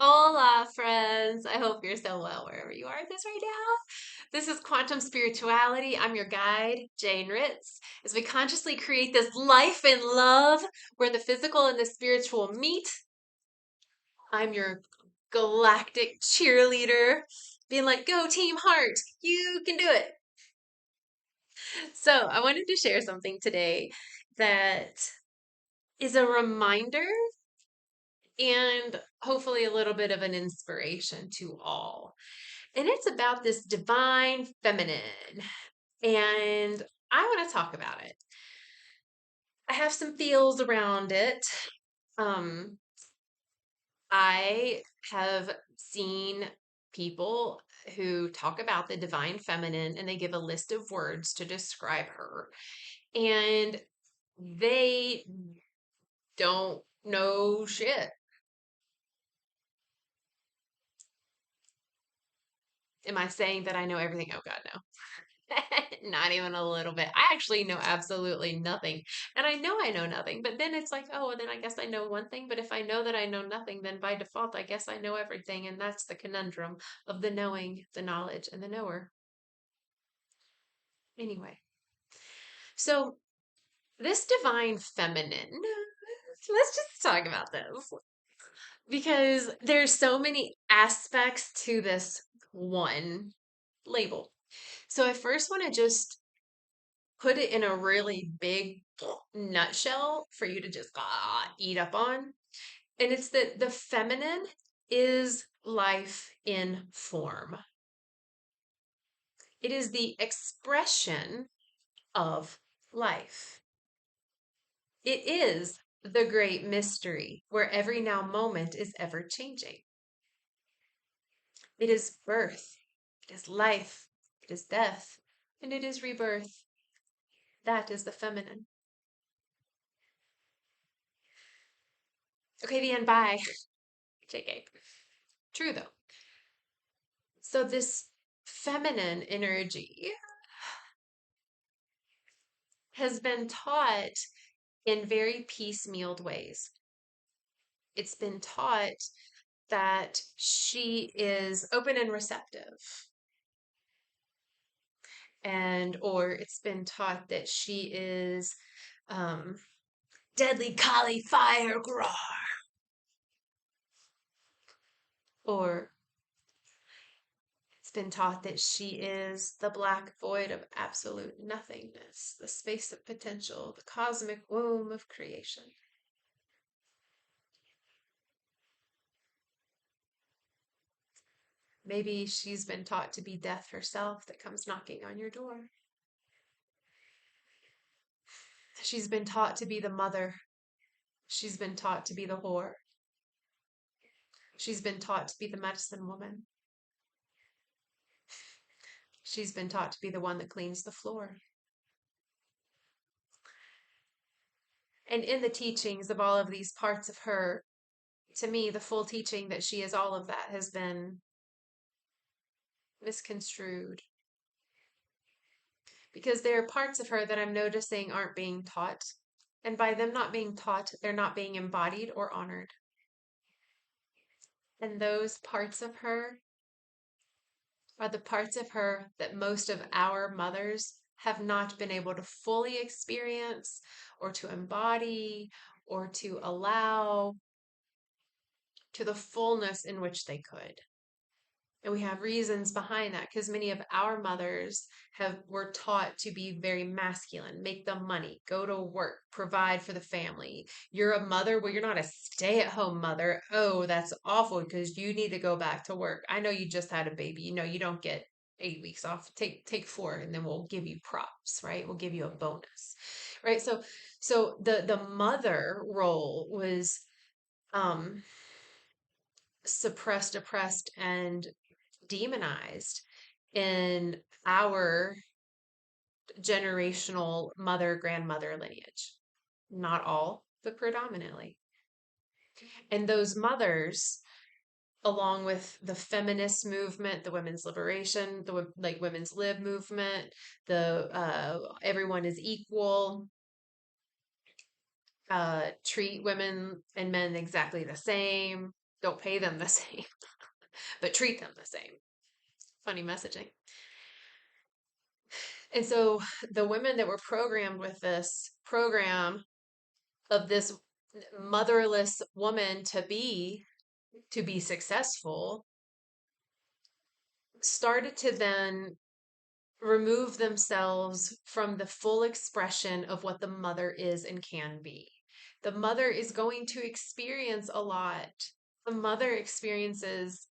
Hola, friends. I hope you're so well wherever you are this right now. This is Quantum Spirituality. I'm your guide, Jane Ritz, as we consciously create this life in love where the physical and the spiritual meet. I'm your galactic cheerleader, being like, go Team Heart, you can do it. So, I wanted to share something today that is a reminder and hopefully a little bit of an inspiration to all. And it's about this divine feminine. And I want to talk about it. I have some feels around it. Um, I have seen people who talk about the divine feminine and they give a list of words to describe her. And they don't know shit. Am I saying that I know everything? Oh, God, no. Not even a little bit. I actually know absolutely nothing. And I know nothing. But then it's like, oh, well, then I guess I know one thing. But if I know that I know nothing, then by default, I guess I know everything. And that's the conundrum of the knowing, the knowledge, and the knower. Anyway, so this divine feminine, let's just talk about this because there's so many aspects to this one label. So I first want to just put it in a really big nutshell for you to just eat up on. And it's that the feminine is life in form, it is the expression of life. It is the great mystery where every now moment is ever changing. It is birth, it is life, it is death, and it is rebirth. That is the feminine. Okay, the end. Bye. JK. True though. So, this feminine energy has been taught in very piecemealed ways. It's been taught that she is open and receptive, and or it's been taught that she is um, deadly Kali fire, grar, or it's been taught that she is the black void of absolute nothingness, the space of potential, the cosmic womb of creation. Maybe she's been taught to be death herself that comes knocking on your door. She's been taught to be the mother. She's been taught to be the whore. She's been taught to be the medicine woman. She's been taught to be the one that cleans the floor. And in the teachings of all of these parts of her, to me, the full teaching that she is all of that has been misconstrued. Because there are parts of her that I'm noticing aren't being taught. And by them not being taught, they're not being embodied or honored. And those parts of her are the parts of her that most of our mothers have not been able to fully experience or to embody or to allow to the fullness in which they could. And we have reasons behind that because many of our mothers have were taught to be very masculine, make the money, go to work, provide for the family. You're a mother, well, you're not a stay-at-home mother. Oh, that's awful because you need to go back to work. I know you just had a baby. You know, you don't get 8 weeks off. Take four, and then we'll give you props, right? We'll give you a bonus, right? So the mother role was um suppressed, oppressed, and demonized in our generational mother grandmother lineage. Not all, but predominantly. And those mothers, along with the feminist movement, the women's liberation, the like women's lib movement, the everyone is equal, treat women and men exactly the same. Don't pay them the same, but treat them the same. Funny messaging. And so the women that were programmed with this program of this motherless woman to be successful started to then remove themselves from the full expression of what the mother is and can be. The mother is going to experience a lot. The mother experiences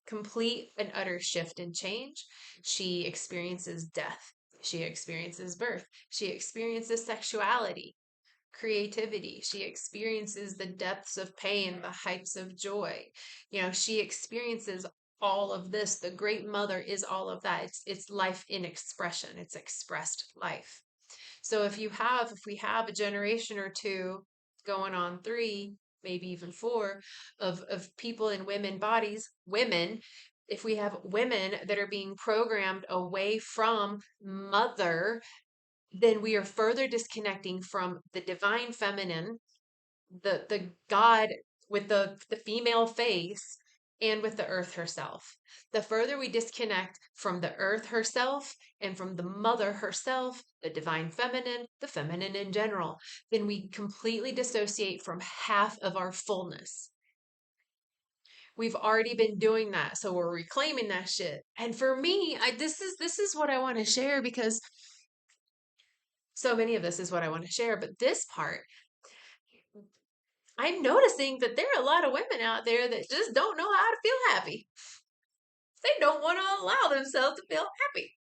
complete and utter shift and change. She experiences death. She experiences birth. She experiences sexuality, creativity. She experiences the depths of pain, the heights of joy. She experiences all of this. The great mother is all of that. It's life in expression. It's expressed life. So if we have a generation or two going on three, maybe even four of people in women bodies, women, if we have women that are being programmed away from mother, then we are further disconnecting from the divine feminine, the God with the female face, and with the earth herself. The further we disconnect from the earth herself and from the mother herself, the divine feminine, the feminine in general, then we completely dissociate from half of our fullness. We've already been doing that, so we're reclaiming that shit. And for me, this is what I want to share, because so many of this is what I want to share, but this part, I'm noticing that there are a lot of women out there that just don't know how to feel happy. They don't want to allow themselves to feel happy.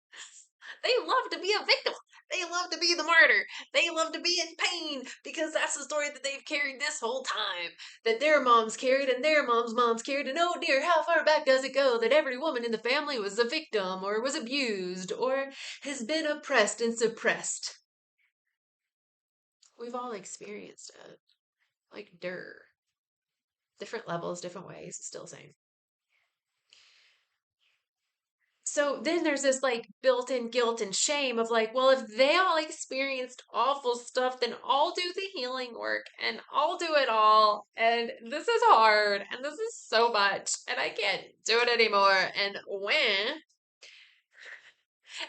They love to be a victim. They love to be the martyr. They love to be in pain because that's the story that they've carried this whole time. That their moms carried and their moms carried. And oh dear, how far back does it go that every woman in the family was a victim or was abused or has been oppressed and suppressed? We've all experienced it. Like, different levels, different ways, still the same. So then there's this like built-in guilt and shame of like, well, if they all experienced awful stuff, then I'll do the healing work and I'll do it all. And this is hard and this is so much and I can't do it anymore. And when?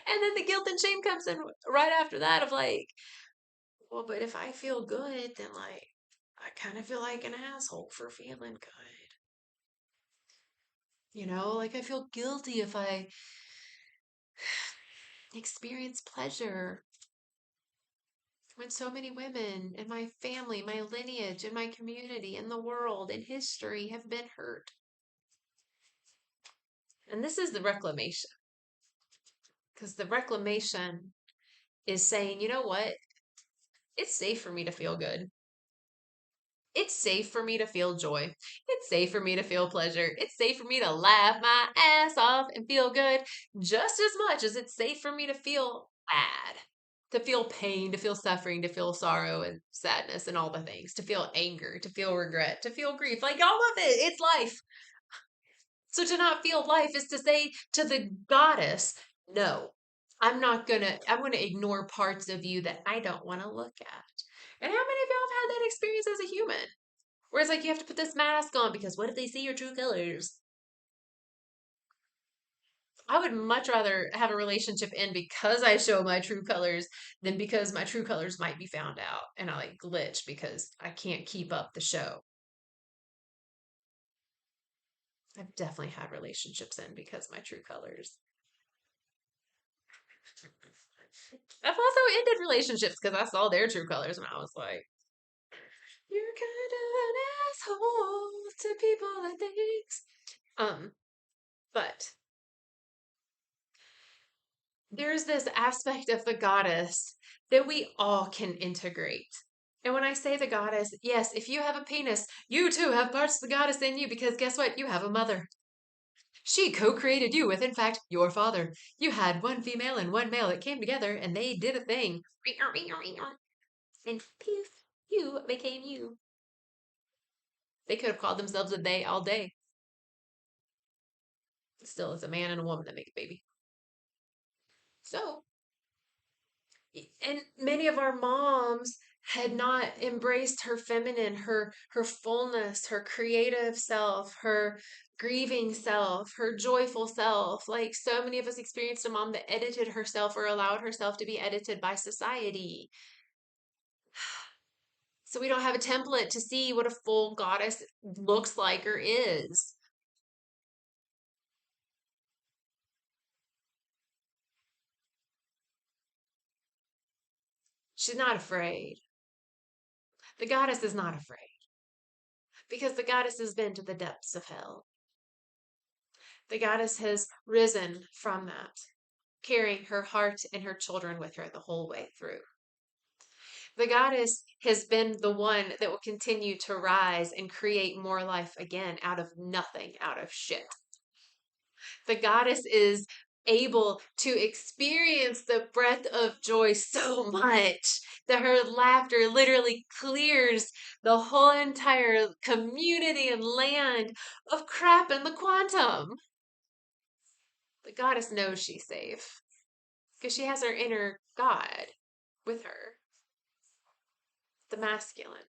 And then the guilt and shame comes in right after that of like, well, but if I feel good, then like I kind of feel like an asshole for feeling good. Like I feel guilty if I experience pleasure when so many women in my family, my lineage, in my community, in the world, in history have been hurt. And this is the reclamation. Because the reclamation is saying, you know what? It's safe for me to feel good. It's safe for me to feel joy. It's safe for me to feel pleasure. It's safe for me to laugh my ass off and feel good just as much as it's safe for me to feel bad, to feel pain, to feel suffering, to feel sorrow and sadness and all the things, to feel anger, to feel regret, to feel grief. Like all of it, it's life. So to not feel life is to say to the goddess, no, I'm gonna ignore parts of you that I don't want to look at. And how many of y'all have had that experience as a human? Where it's like you have to put this mask on because what if they see your true colors? I would much rather have a relationship end because I show my true colors than because my true colors might be found out and I like glitch because I can't keep up the show. I've definitely had relationships end because my true colors. I've also ended relationships because I saw their true colors and I was like, you're kind of an asshole to people and things. But there's this aspect of the goddess that we all can integrate. And when I say the goddess, yes, if you have a penis, you too have parts of the goddess in you because guess what? You have a mother. She co created you with, in fact, your father. You had one female and one male that came together and they did a thing. And poof, you became you. They could have called themselves a they all day. Still, it's a man and a woman that make a baby. So, and many of our moms had not embraced her feminine, her fullness, her creative self, her grieving self, her joyful self. Like so many of us experienced a mom that edited herself or allowed herself to be edited by society. So we don't have a template to see what a full goddess looks like or is. She's not afraid. The goddess is not afraid because the goddess has been to the depths of hell. The goddess has risen from that, carrying her heart and her children with her the whole way through. The goddess has been the one that will continue to rise and create more life again out of nothing, out of shit. The goddess is able to experience the breath of joy so much that her laughter literally clears the whole entire community and land of crap in the quantum. The goddess knows she's safe because she has her inner god with her, the masculine.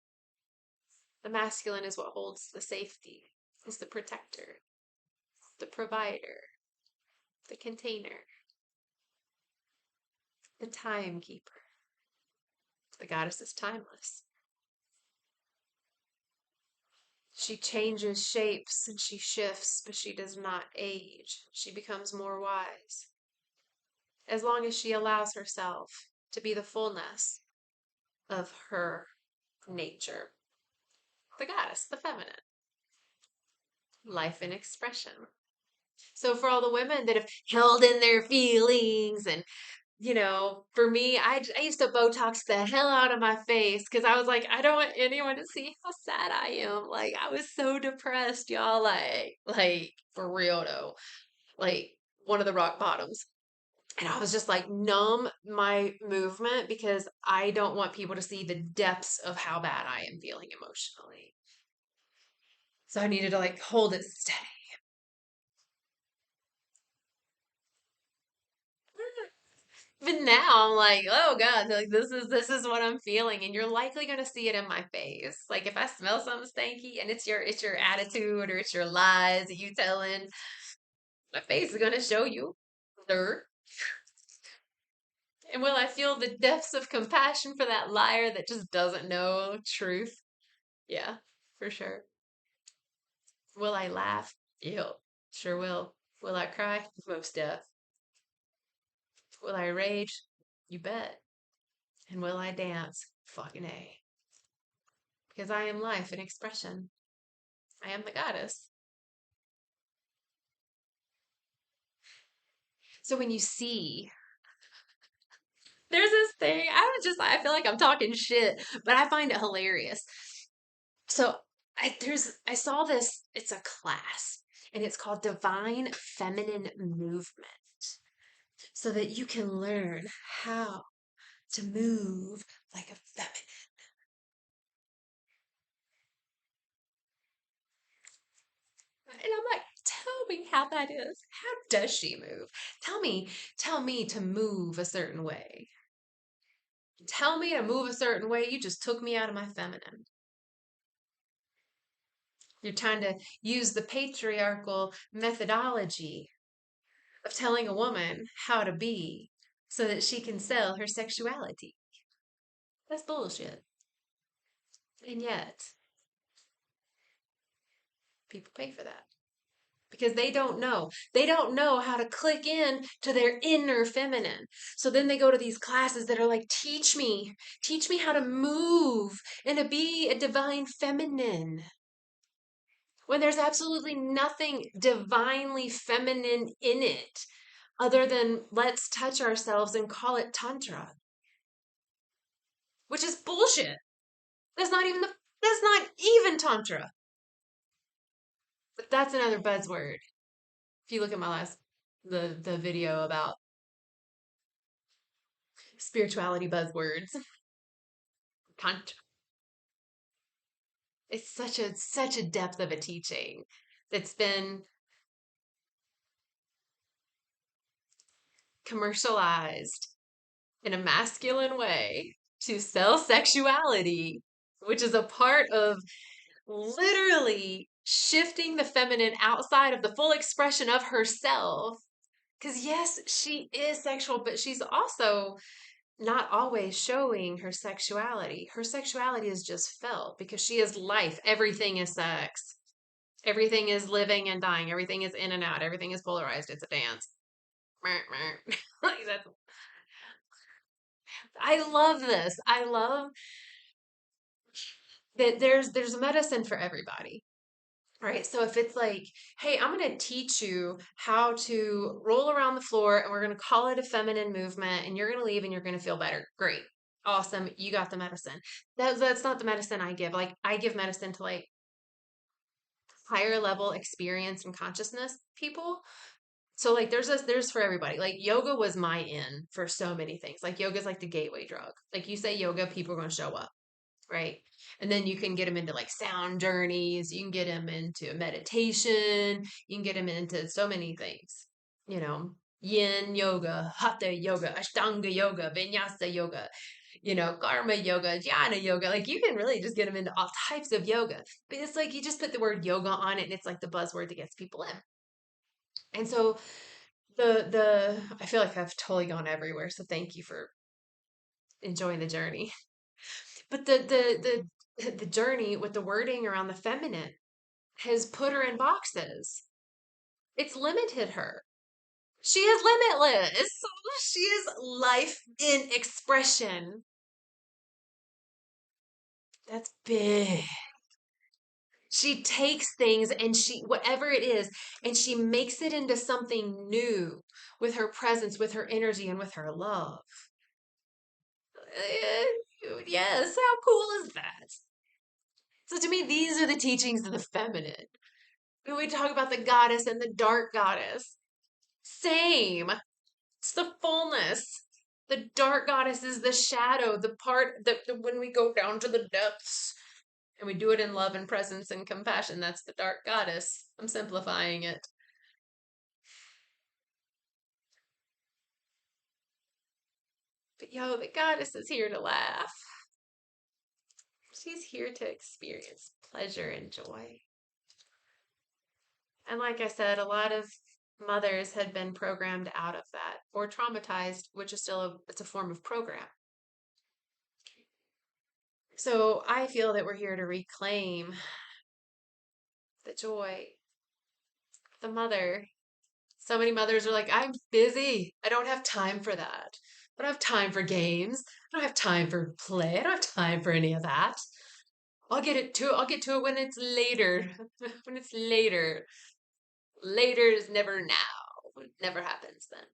The masculine is what holds the safety, is the protector, the provider, the container, the timekeeper. The goddess is timeless. She changes shapes and she shifts, but she does not age. She becomes more wise as long as she allows herself to be the fullness of her nature. The goddess, the feminine, life in expression. So for all the women that have held in their feelings and for me, I used to Botox the hell out of my face because I was like, I don't want anyone to see how sad I am. Like, I was so depressed, y'all. Like for real though, like one of the rock bottoms. And I was just like, numb my movement because I don't want people to see the depths of how bad I am feeling emotionally. So I needed to like hold it steady. But now I'm like, oh God, like this is what I'm feeling, and you're likely gonna see it in my face. Like if I smell something stanky and it's your attitude or it's your lies that you telling, my face is gonna show you, sir. And will I feel the depths of compassion for that liar that just doesn't know truth? Yeah, for sure. Will I laugh? Yep, sure will. Will I cry? Most deaf. Will I rage? You bet. And will I dance? Fucking A. Because I am life in expression. I am the goddess. So when you see, there's this thing, I feel like I'm talking shit, but I find it hilarious. So I saw this, it's a class, and it's called Divine Feminine Movement. So that you can learn how to move like a feminine. And I'm like, tell me how that is. How does she move? Tell me to move a certain way. Tell me to move a certain way. You just took me out of my feminine. You're trying to use the patriarchal methodology of telling a woman how to be so that she can sell her sexuality. That's bullshit. And yet, people pay for that because they don't know. They don't know how to click in to their inner feminine. So then they go to these classes that are like, teach me how to move and to be a divine feminine. When there's absolutely nothing divinely feminine in it other than let's touch ourselves and call it tantra, which is bullshit. That's not even tantra. But that's another buzzword. If you look at my last the video about spirituality buzzwords, tantra. It's such a depth of a teaching that's been commercialized in a masculine way to sell sexuality, which is a part of literally shifting the feminine outside of the full expression of herself. Because, yes, she is sexual, but she's also not always showing her sexuality. Her sexuality is just felt because she is life. Everything is sex. Everything is living and dying. Everything is in and out. Everything is polarized. It's a dance. Like I love this. I love that there's a medicine for everybody. Right. So if it's like, hey, I'm going to teach you how to roll around the floor and we're going to call it a feminine movement and you're going to leave and you're going to feel better. Great. Awesome. You got the medicine. That's not the medicine I give. Like I give medicine to like higher level experience and consciousness people. So like there's for everybody. Like yoga was my in for so many things. Like yoga is like the gateway drug. Like you say yoga, people are going to show up, right? And then you can get them into like sound journeys, you can get them into meditation, you can get them into so many things, you know, yin yoga, hatha yoga, ashtanga yoga, vinyasa yoga, karma yoga, jnana yoga. Like you can really just get them into all types of yoga. But it's like you just put the word yoga on it and it's like the buzzword that gets people in. And so the I feel like I've totally gone everywhere. So thank you for enjoying the journey. But the journey with the wording around the feminine has put her in boxes. It's limited her. She is limitless. She is life in expression. That's big. She takes things and whatever it is, and she makes it into something new with her presence, with her energy, and with her love. Eh, yes, how cool is that? So to me, these are the teachings of the feminine. When we talk about the goddess and the dark goddess, same. It's the fullness. The dark goddess is the shadow, the part that when we go down to the depths and we do it in love and presence and compassion, that's the dark goddess. I'm simplifying it. But yo, the goddess is here to laugh. She's here to experience pleasure and joy. And like I said, a lot of mothers had been programmed out of that or traumatized, which is still it's a form of program. So I feel that we're here to reclaim the joy, the mother. So many mothers are like, I'm busy. I don't have time for that. I don't have time for games. I don't have time for play. I don't have time for any of that. I'll get to it when it's later. When it's later. Later is never now. It never happens then.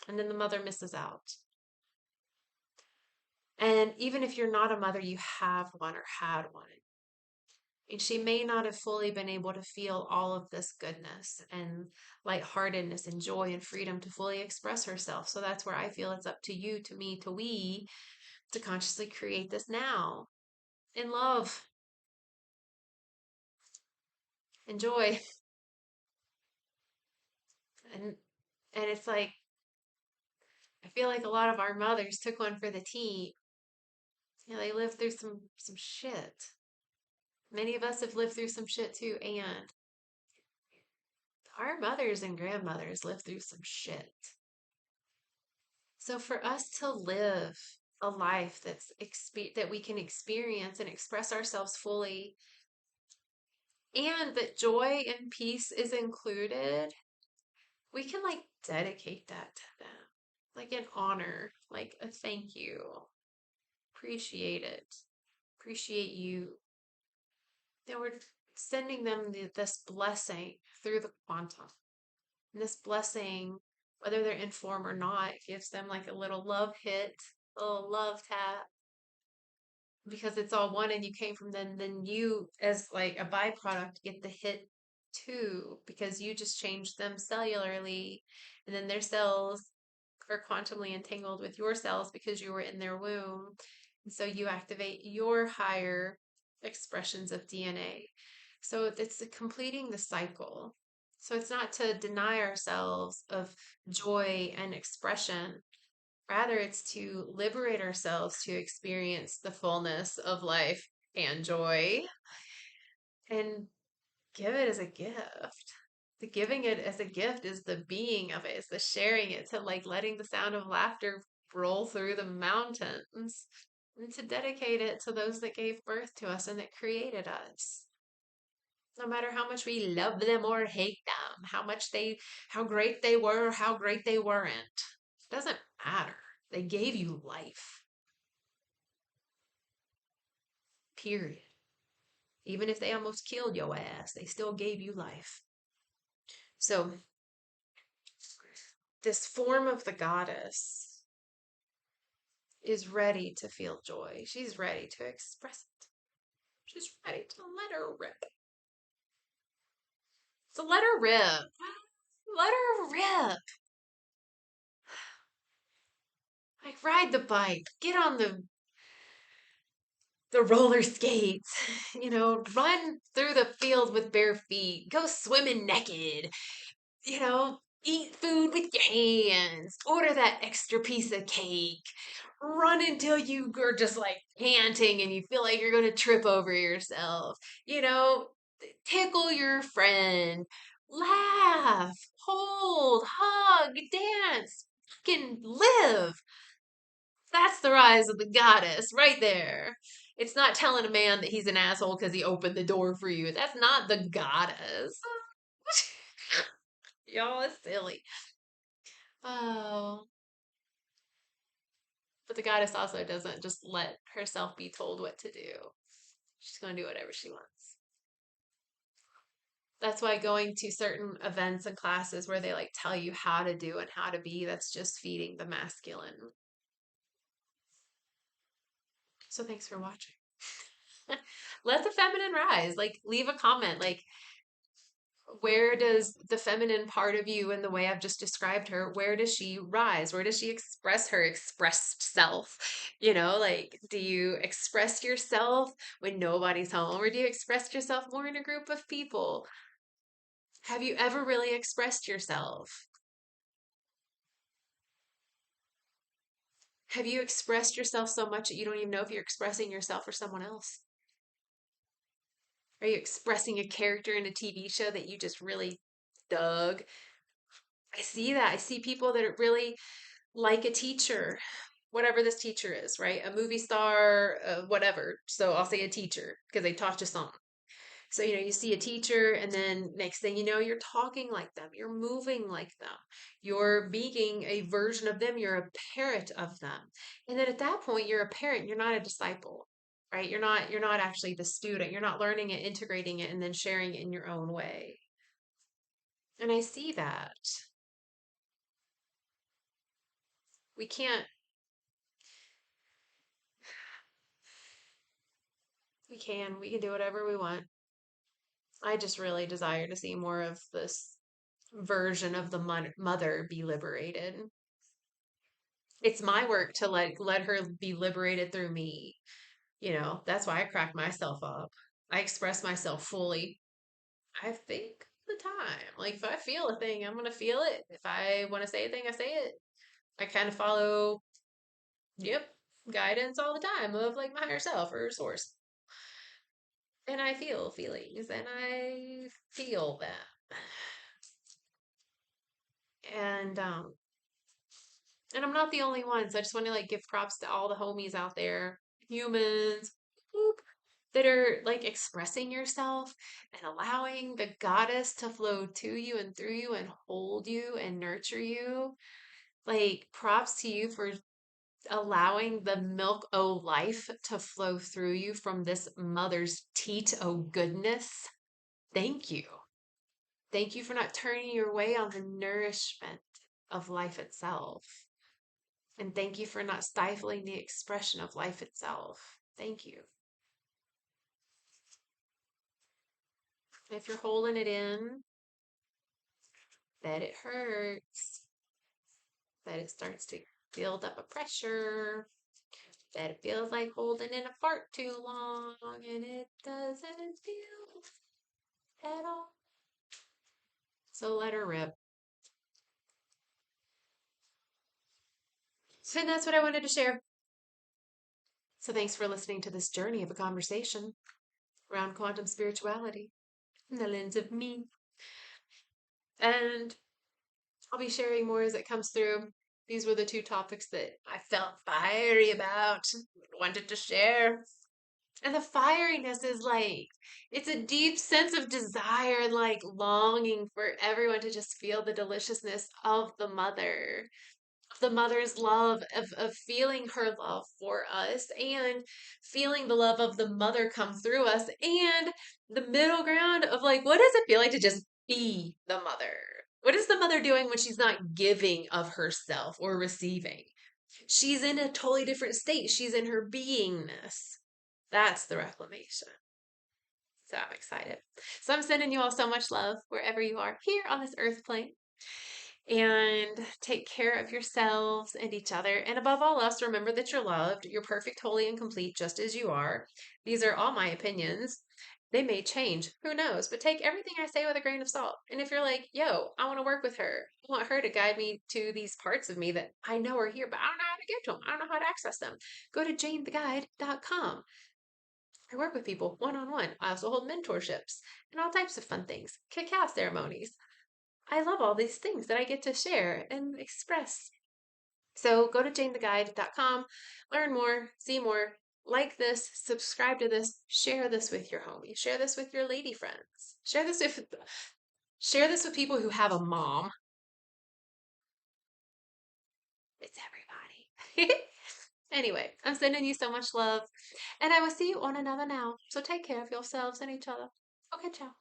And then the mother misses out. And even if you're not a mother, you have one or had one. And she may not have fully been able to feel all of this goodness and lightheartedness and joy and freedom to fully express herself. So that's where I feel it's up to you, to me, to we, to consciously create this now in love and joy. And and it's like I feel like a lot of our mothers took one for the team. They lived through some shit. Many of us have lived through some shit too, and our mothers and grandmothers lived through some shit. So for us to live a life that we can experience and express ourselves fully, and that joy and peace is included, we can like dedicate that to them, like an honor, like a thank you, appreciate it, appreciate you. That we're sending them this blessing through the quantum. And this blessing, whether they're in form or not, gives them like a little love hit, a little love tap, because it's all one and you came from them. Then you, as like a byproduct, get the hit too, because you just changed them cellularly, and then their cells are quantumly entangled with your cells because you were in their womb. And so you activate your higher expressions of DNA. So it's completing the cycle. So it's not to deny ourselves of joy and expression, Rather, it's to liberate ourselves to experience the fullness of life and joy and give it as a gift. The giving it as a gift is the being of it, it's the sharing it, to like letting the sound of laughter roll through the mountains and to dedicate it to those that gave birth to us and that created us. No matter how much we love them or hate them, how great they were, or how great they weren't, it doesn't matter. They gave you life, period. Even if they almost killed your ass, they still gave you life. So, this form of the goddess is ready to feel joy. She's ready to express it. She's ready to let her rip. So let her rip. Let her rip. Like ride the bike, get on the roller skates, run through the field with bare feet, go swimming naked, eat food with your hands, order that extra piece of cake, run until you are just like panting and you feel like you're going to trip over yourself, you know, tickle your friend, laugh, hold, hug, dance, fucking live. That's the rise of the goddess right there. It's not telling a man that he's an asshole because he opened the door for you. That's not the goddess. Y'all is silly. Oh. But the goddess also doesn't just let herself be told what to do. She's going to do whatever she wants. That's why going to certain events and classes where they like tell you how to do and how to be, that's just feeding the masculine. So thanks for watching. Let the feminine rise. Like, leave a comment. Like, where does the feminine part of you and the way I've just described her, where does she rise? Where does she express her expressed self? Like, do you express yourself when nobody's home, or do you express yourself more in a group of people? Have you ever really expressed yourself? Have you expressed yourself so much that you don't even know if you're expressing yourself or someone else? Are you expressing a character in a TV show that you just really dug? I see that. I see people that are really like a teacher, whatever this teacher is, right? A movie star, whatever. So I'll say a teacher because they taught you something. So, you see a teacher, and then next thing you know, you're talking like them, you're moving like them, you're being a version of them, you're a parrot of them. And then at that point, you're a parent, you're not a disciple, right? You're not actually the student. You're not learning it, integrating it, and then sharing it in your own way. And I see that. We can't, we can do whatever we want. I just really desire to see more of this version of the mother be liberated. It's my work to let her be liberated through me. That's why I crack myself up. I express myself fully. I think the time. Like, if I feel a thing, I'm gonna feel it. If I want to say a thing, I say it. I kind of follow, yep, guidance all the time of like my higher self or source. And I feel feelings and I feel them. And and I'm not the only one, so I just want to like give props to all the homies out there, humans, whoop, that are like expressing yourself and allowing the goddess to flow to you and through you and hold you and nurture you. Like, props to you for allowing the milk o' life to flow through you from this mother's teat o' goodness. Thank you. Thank you for not turning your way on the nourishment of life itself. And thank you for not stifling the expression of life itself. Thank you. If you're holding it in, that it hurts, that it starts to build up a pressure, that it feels like holding in a fart too long, and it doesn't feel at all. So let her rip. And that's what I wanted to share. So thanks for listening to this journey of a conversation around quantum spirituality in the lens of me. And I'll be sharing more as it comes through. These were the two topics that I felt fiery about, wanted to share. And the fieriness is like, it's a deep sense of desire and like longing for everyone to just feel the deliciousness of the mother's love, of feeling her love for us and feeling the love of the mother come through us, and the middle ground of like, what does it feel like to just be the mother? What is the mother doing when she's not giving of herself or receiving? She's in a totally different state. She's in her beingness. That's the reclamation. So I'm excited. So I'm sending you all so much love wherever you are here on this earth plane. And take care of yourselves and each other. And above all else, remember that you're loved. You're perfect, holy, and complete just as you are. These are all my opinions. They may change. Who knows? But take everything I say with a grain of salt. And if you're like, yo, I want to work with her, I want her to guide me to these parts of me that I know are here, but I don't know how to get to them. I don't know how to access them. Go to janetheguide.com. I work with people one on one. I also hold mentorships and all types of fun things, cacao ceremonies. I love all these things that I get to share and express. So go to janetheguide.com, learn more, see more, like this, subscribe to this, share this with your homies, share this with your lady friends, share this with people who have a mom. It's everybody. Anyway, I'm sending you so much love, and I will see you on another now. So take care of yourselves and each other. Okay, ciao.